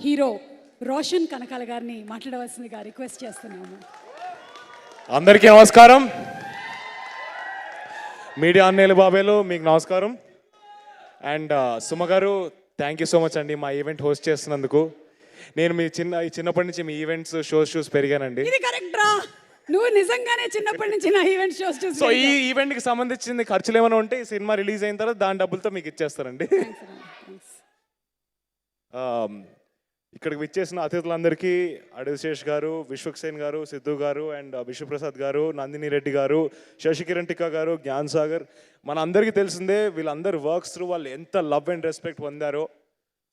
Hero Roshan Kanakala గారిని మాట్లాడవలసిందిగా request చేస్తున్నాము. అందరికీ నమస్కారం. మీడియా అన్నయ్యలు బాబాయ్లు మీకు నమస్కారం. అండ్ సుమ గారు థ్యాంక్ యూ సో మచ్ అండి మా ఈవెంట్ హోస్ట్ చేస్తున్నందుకు. నేను మీ చిన్నప్పటి నుంచి మీ ఈవెంట్స్ షోస్ పెరిగానండి. ఇది కరెక్ట్ రా, నువ్వు నిజంగానే చిన్నప్పటి నుంచి నా ఈవెంట్ షోస్ చూసి. సో ఈ ఈవెంట్కి సంబంధించింది ఖర్చులు ఏమైనా ఉంటే ఈ సినిమా రిలీజ్ అయిన తర్వాత దాని డబ్బులతో మీకు ఇచ్చేస్తారండి. ఇక్కడికి విచ్చేసిన అతిథులందరికీ అడిశేష్ గారు, విశ్వక్సేన్ గారు, సిద్ధు గారు అండ్ విశ్వప్రసాద్ గారు, నందిని రెడ్డి గారు, శశికిరణ్ టిక్కా గారు, జ్ఞాన్ సాగర్, మన అందరికీ తెలిసిందే వీళ్ళందరూ వర్క్స్ త్రూ వాళ్ళు ఎంత లవ్ అండ్ రెస్పెక్ట్ పొందారో.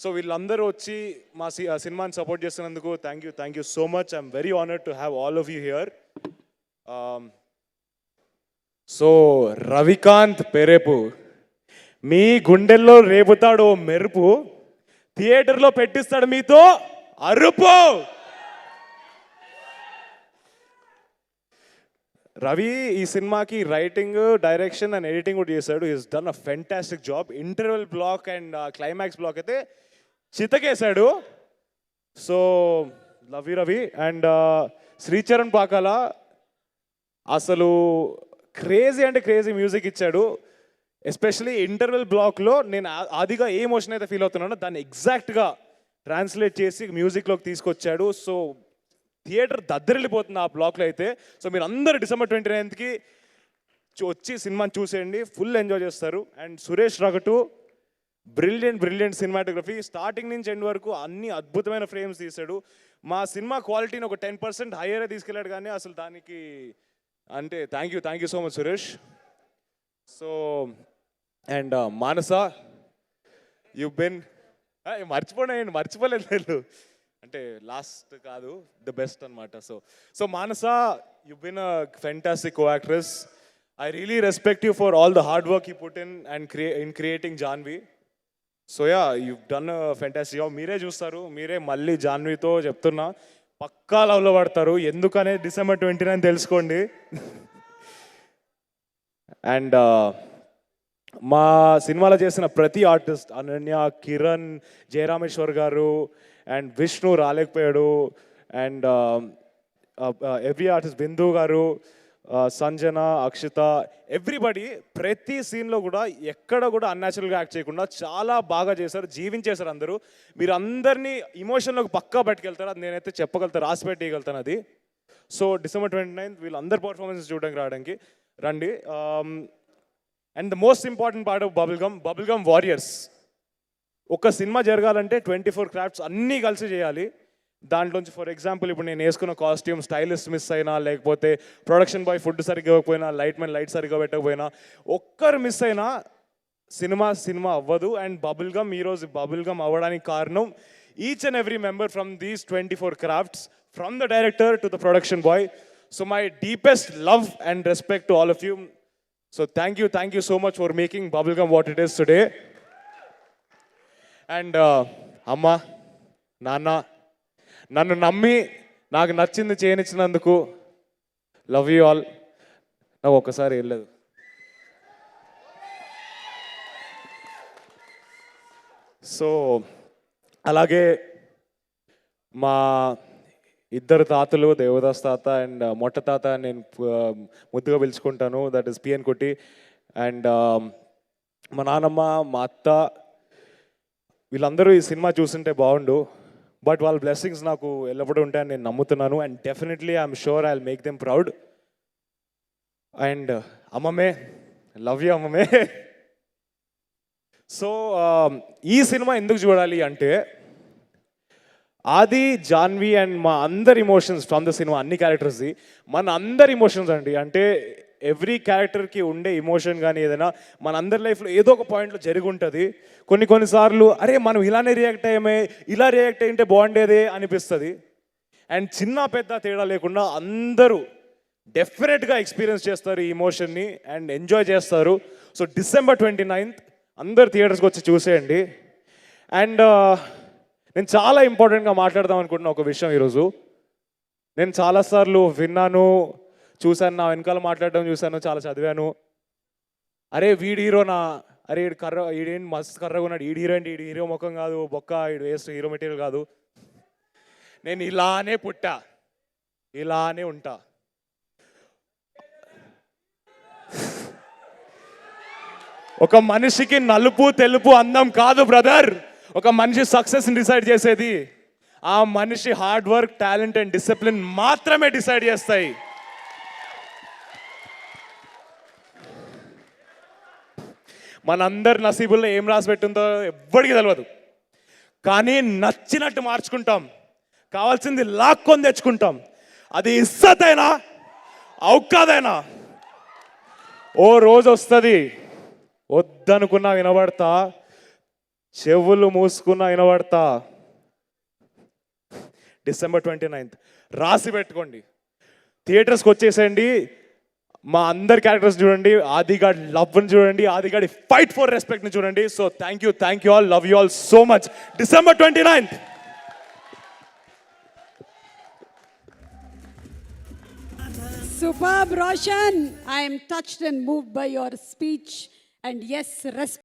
సో వీళ్ళందరూ వచ్చి మా సినిమాని సపోర్ట్ చేస్తున్నందుకు thank you so much. I'm very honoured to have all of you here. So Ravikanth Perepu మీ గుండెల్లో రేపుతాడు మెరుపు, థియేటర్లో పెట్టిస్తాడు మీతో అరుపు. రవి ఈ సినిమాకి రైటింగ్, డైరెక్షన్ అండ్ ఎడిటింగ్ కూడా చేశాడు. Is done a fantastic job. Interval block and climax block అయితే చితకేశాడు. So love you Ravi. And Sricharan Pakala అసలు క్రేజీ అంటే క్రేజీ మ్యూజిక్ ఇచ్చాడు. ఎస్పెషలీ ఇంటర్వెల్ బ్లాక్లో నేను ఆదిగా ఏ ఎమోషన్ అయితే ఫీల్ అవుతున్నానో దాన్ని ఎగ్జాక్ట్గా ట్రాన్స్లేట్ చేసి మ్యూజిక్లోకి తీసుకొచ్చాడు. సో థియేటర్ దద్దరిల్లిపోతుంది ఆ బ్లాక్లో అయితే. సో మీరు అందరూ December 29కి వచ్చి సినిమాని చూసేయండి, ఫుల్ ఎంజాయ్ చేస్తారు. And Suresh Ragutu brilliant cinematography, starting నుంచి ఎండ్ వరకు అన్ని అద్భుతమైన ఫ్రేమ్స్ తీశాడు. మా సినిమా క్వాలిటీని ఒక 10% హయ్యరే తీసుకెళ్ళాడు. కానీ అసలు దానికి అంటే thank you so much Suresh. So and Manasa you been మర్చిపోలేదు నేను అంటే లాస్ట్ కాదు ద బెస్ట్ అనమాట. So Manasa you been a fantastic co actress. I really respect you for all the hard work you put in creating Janvi. So yeah you done a fantastic job. మీరే చూస్తారు, మీరే మళ్ళీ జాన్వితో చెప్తున్నా పక్కా లవ్లో పడతారు. ఎందుకనే December 29 తెలుసుకోండి. అండ్ మా సినిమాలో చేసిన ప్రతి ఆర్టిస్ట్ అనన్య, కిరణ్, జయరామేశ్వర్ గారు అండ్ విష్ణు రాలేకపోయాడు. అండ్ ఎవ్రీ ఆర్టిస్ట్ బిందు గారు, సంజన, అక్షిత, ఎవ్రీబడి ప్రతి సీన్లో కూడా ఎక్కడ కూడా అన్యాచురల్గా యాక్ట్ చేయకుండా చాలా బాగా చేశారు, జీవించేశారు అందరూ. మీరు అందరినీ ఇమోషన్లోకి పక్కా పట్టుకెళ్తారు, అది నేనైతే చెప్పగలుగుతాను, రాసి పెట్టగలుగుతాను అది. సో December 29 వీళ్ళందరి పర్ఫార్మెన్స్ చూడడానికి రావడానికి రండి. And the most important part of bubblegum warriors. ఒక సినిమా జరగాలంటే 24 క్రాఫ్ట్స్ అన్నీ కలిసి చేయాలి. దాంట్లోంచి ఫర్ ఎగ్జాంపుల్ ఇప్పుడు నేను వేసుకున్న కాస్ట్యూమ్ స్టైలిస్ట్ మిస్ అయినా, లేకపోతే ప్రొడక్షన్ బాయ్ ఫుడ్ సరిగ్గా ఇవ్వకపోయినా, లైట్ సరిగ్గా పెట్టకపోయినా, ఒక్కరు మిస్ అయినా సినిమా అవ్వదు. అండ్ ఈరోజు బబుల్గమ్ అవ్వడానికి కారణం each and every member from these 24 crafts, from the director to the production bye. So my deepest love and respect to all of you. So thank you so much for making Bubblegum what it is today. And Amma, Nana, నన్ను నమ్మి నాకు నచ్చింది చేయనిచ్చినందుకు love you all. నాకు ఒక్కసారి వెళ్ళలేదు. So అలాగే మా ఇద్దరు తాతలు, దేవదాస్ తాత అండ్ మొట్ట తాత నేను ముద్దుగా పిలుచుకుంటాను, దట్ ఈస్ పిఎన్ కుట్టి. అండ్ మా నాన్నమ్మ, మా అత్త, వీళ్ళందరూ ఈ సినిమా చూస్తుంటే బాగుండు, బట్ వాళ్ళ బ్లెస్సింగ్స్ నాకు ఎల్లప్పుడూ ఉంటాయని నేను నమ్ముతున్నాను. And definitely I'm sure I will make them proud. And అమ్మమ్మే, లవ్ యూ అమ్మమ్మే. సో ఈ సినిమా ఎందుకు చూడాలి అంటే ఆది, జాన్వి అండ్ మా అందరి ఇమోషన్స్ ఫ్రమ్ ద సినిమా, అన్ని క్యారెక్టర్స్ది మన అందరి ఇమోషన్స్ అండి. అంటే ఎవ్రీ క్యారెక్టర్కి ఉండే ఇమోషన్ కానీ ఏదైనా మన అందరి లైఫ్లో ఏదో ఒక పాయింట్లో జరిగి ఉంటుంది. కొన్నిసార్లు అరే మనం ఇలానే రియాక్ట్ అయ్యామే, ఇలా రియాక్ట్ అయ్యింటే బాగుండేదే అనిపిస్తుంది. అండ్ చిన్న పెద్ద తేడా లేకుండా అందరూ డెఫినెట్గా ఎక్స్పీరియన్స్ చేస్తారు ఈ ఇమోషన్ని అండ్ ఎంజాయ్ చేస్తారు. సో December 29 అందరు థియేటర్స్కి వచ్చి చూసేయండి. అండ్ నేను చాలా ఇంపార్టెంట్గా మాట్లాడదాం అనుకుంటున్న ఒక విషయం ఈరోజు. నేను చాలాసార్లు విన్నాను, చూశాను, నా వెనకాల మాట్లాడడం చూశాను, చాలా చదివాను. అరే వీడి హీరోనా, అరే ఈడు ఈడేంటి మస్తు కర్రగా ఉన్నాడు, ఈడు హీరో ముఖం కాదు, బొక్క, ఈడు వేస్ట్ హీరో మెటీరియల్ కాదు. నేను ఇలానే పుట్టా, ఇలానే ఉంటా. ఒక మనిషికి నలుపు తెలుపు అందం కాదు బ్రదర్. ఒక మనిషి సక్సెస్ని డిసైడ్ చేసేది ఆ మనిషి hard work, talent and discipline మాత్రమే డిసైడ్ చేస్తాయి. మనందరి నసీబుల్లో ఏం రాసి పెట్టిందో ఎవ్వడికి తెలియదు. కానీ నచ్చినట్టు మార్చుకుంటాం, కావాల్సింది లాక్కొని తెచ్చుకుంటాం. అది ఇజ్జత్ అయినా ఔకాదైనా ఓ రోజు వస్తుంది, వద్దనుకున్నా వినబడతా, చెవులు మూసుకున్నా వినబడతా. December 29th రాసి పెట్టుకోండి. థియేటర్స్కి వచ్చేసేయండి. మా అందరి క్యారెక్టర్స్ చూడండి, ఆదిగాడ్ లవ్ని చూడండి, ఆదిగాడి ఫైట్ ఫర్ రెస్పెక్ట్ని చూడండి. So thank you all, love you all so much. December 29th. Superb, Roshan. I am touched and moved by your speech. And yes, respect.